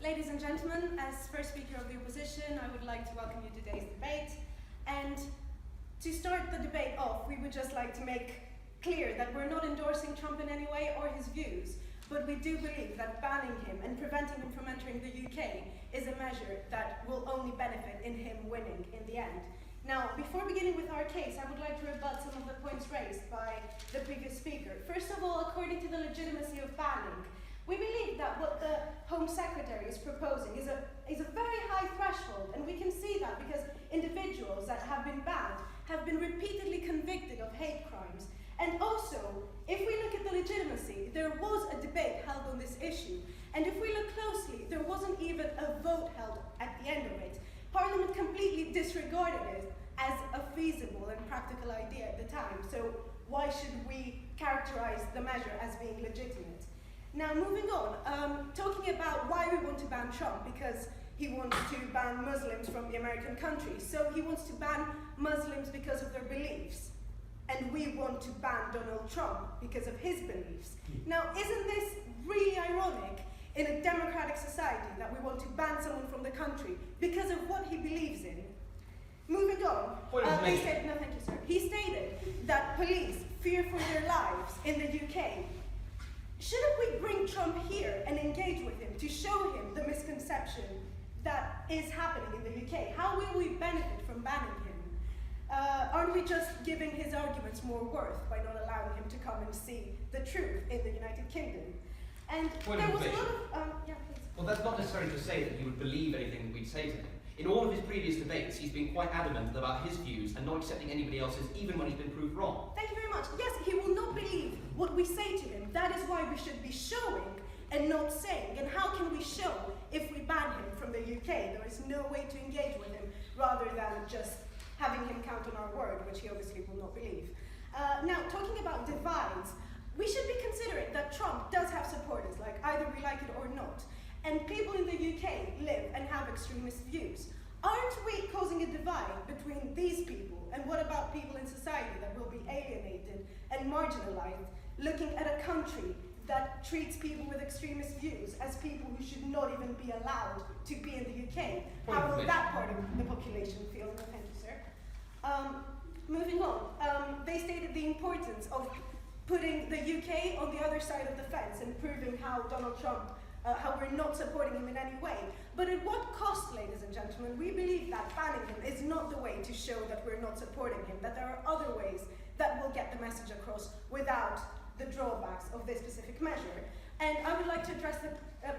Ladies and gentlemen, as first speaker of the opposition, I would like to welcome you to today's debate. And to start the debate off, we would just like to make clear that we're not endorsing Trump in any way or his views, but we do believe that banning him and preventing him from entering the UK is a measure that will only benefit in him winning in the end. Now, before beginning with our case, I would like to rebut some of the points raised by the previous speaker. First of all, according to the legitimacy of banning, we believe that what the Home Secretary is proposing is a very high threshold, and we can see that because individuals that have been banned have been repeatedly convicted of hate crimes. And also, if we look at the legitimacy, there was a debate held on this issue, and if we look closely, there wasn't even a vote held at the end of it. Parliament completely disregarded it as a feasible and practical idea at the time, so why should we characterize the measure as being legitimate? Now, moving on, talking about why we want to ban Trump, because he wants to ban Muslims from the American country. So he wants to ban Muslims because of their beliefs, and we want to ban Donald Trump because of his beliefs. Now, isn't this really ironic in a democratic society that we want to ban someone from the country because of what he believes in? Moving on, he stated, no, thank you, sir. He stated that police fear for their lives in the UK. Shouldn't we bring Trump here and engage with him to show him the misconception that is happening in the UK? How will we benefit from banning him? Aren't we just giving his arguments more worth by not allowing him to come and see the truth in the United Kingdom? And there was a lot of, yeah, please. Well, that's not necessarily to say that he would believe anything that we'd say to him. In all of his previous debates, he's been quite adamant about his views and not accepting anybody else's, even when he's been proved wrong. Thank you very much. Yes, he will not believe what we say to him. That is why we should be showing and not saying. And how can we show if we ban him from the UK? There is no way to engage with him rather than just having him count on our word, which he obviously will not believe. Now, talking about divides, we should be considerate that Trump does have supporters, like either we like it or not. And people in the UK live and have extremist views. Aren't we causing a divide between these people? And what about people in society that will be alienated and marginalized, looking at a country that treats people with extremist views as people who should not even be allowed to be in the UK? How will that part of the population feel? No, thank you, sir. Moving on, they stated the importance of putting the UK on the other side of the fence and proving how Donald Trump, how we're not supporting him in any way. But at what cost, ladies and gentlemen? We believe that banning him is not the way to show that we're not supporting him, that there are other ways that will get the message across without the drawbacks of this specific measure. And I would like to address the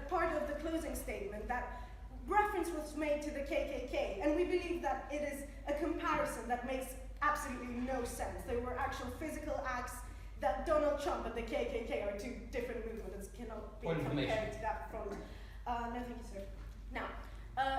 part of the closing statement that reference was made to the KKK, and we believe that it is a comparison that makes absolutely no sense. There were actual physical acts that Donald Trump and the KKK are two different movements, cannot be compared to that front. No, thank you, sir. Now,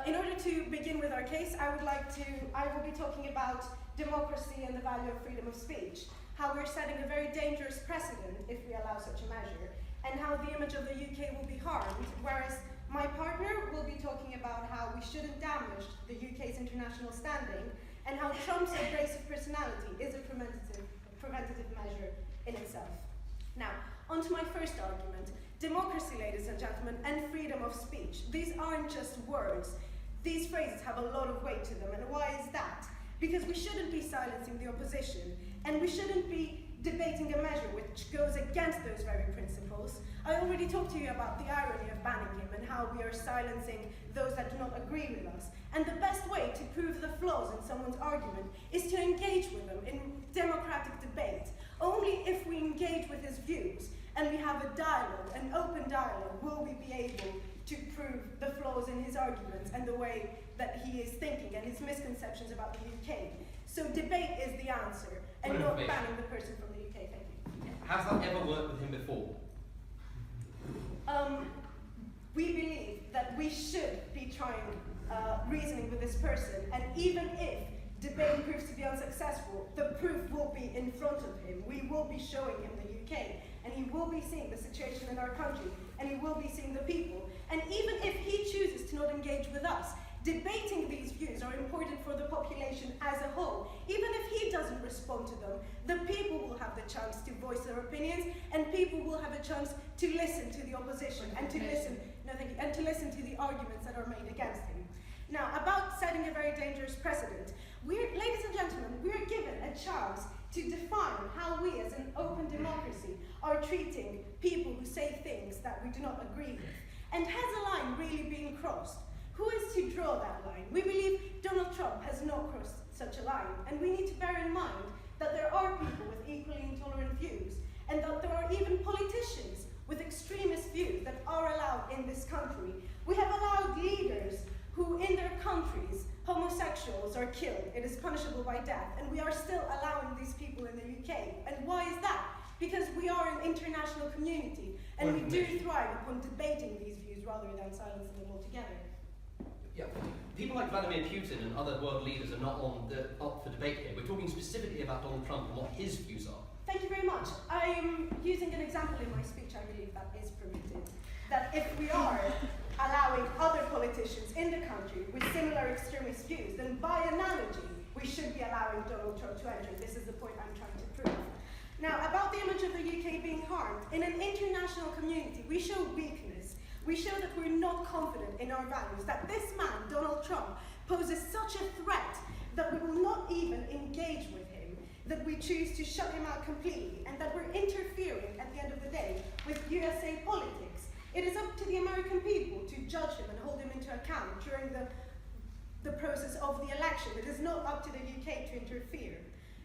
in order to begin with our case, I will be talking about democracy and the value of freedom of speech, how we're setting a very dangerous precedent if we allow such a measure, and how the image of the UK will be harmed, whereas my partner will be talking about how we shouldn't damage the UK's international standing, and how Trump's abrasive personality is a preventative measure in itself. Now, on to my first argument. Democracy, ladies and gentlemen, and freedom of speech. These aren't just words. These phrases have a lot of weight to them, and why is that? Because we shouldn't be silencing the opposition, and we shouldn't be debating a measure which goes against those very principles. I already talked to you about the irony of banning him and how we are silencing those that do not agree with us. And the best way to prove the flaws in someone's argument is to engage with them in democratic debate. Only if we engage with his views and we have a dialogue, an open dialogue, will we be able to prove the flaws in his arguments and the way that he is thinking and his misconceptions about the UK. So debate is the answer, and not banning the person from the UK. Thank you. Has that ever worked with him before? We believe that we should be trying reasoning with this person, and even if debate proves to be unsuccessful, the proof will be in front of him. We will be showing him the UK, and he will be seeing the situation in our country, and he will be seeing the people. And even if he chooses to not engage with us, debating these views are important for the population as a whole. Even if he doesn't respond to them, the people will have the chance to voice their opinions, and people will have a chance to listen to the opposition and to listen, and to listen to the arguments that are made against him. Now, about setting a very dangerous precedent, ladies and gentlemen, we're given a chance to define how we as an open democracy are treating people who say things that we do not agree with. And has a line really been crossed? Who is to draw that line? We believe Donald Trump has not crossed such a line, and we need to bear in mind that there are people with equally intolerant views, and that there are even politicians with extremist views that are allowed in this country. We have allowed leaders who in their countries, homosexuals are killed. It is punishable by death, and we are still allowing these people in the UK. And why is that? Because we are an international community, and we do thrive upon debating these views rather than silencing them altogether. Yeah, people like Vladimir Putin and other world leaders are not up for debate here. We're talking specifically about Donald Trump and what his views are. Thank you very much. I'm using an example in my speech. I believe that is permitted. That if we are allowing other politicians in the country with similar extremist views, then by analogy, we should be allowing Donald Trump to enter. This is the point I'm trying to prove. Now, about the image of the UK being harmed, in an international community, we show weakness. We show that we're not confident in our values, that this man, Donald Trump, poses such a threat that we will not even engage with him, that we choose to shut him out completely, and that we're interfering, at the end of the day, with USA politics. It is up to the American people to judge him and hold him into account during the process of the election. It is not up to the UK to interfere.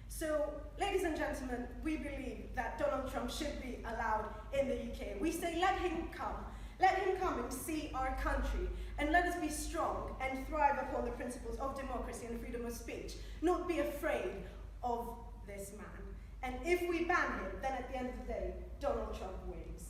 So, ladies and gentlemen, we believe that Donald Trump should be allowed in the UK. We say let him come. Let him come and see our country, and let us be strong and thrive upon the principles of democracy and freedom of speech. Not be afraid of this man. And if we ban him, then at the end of the day, Donald Trump wins.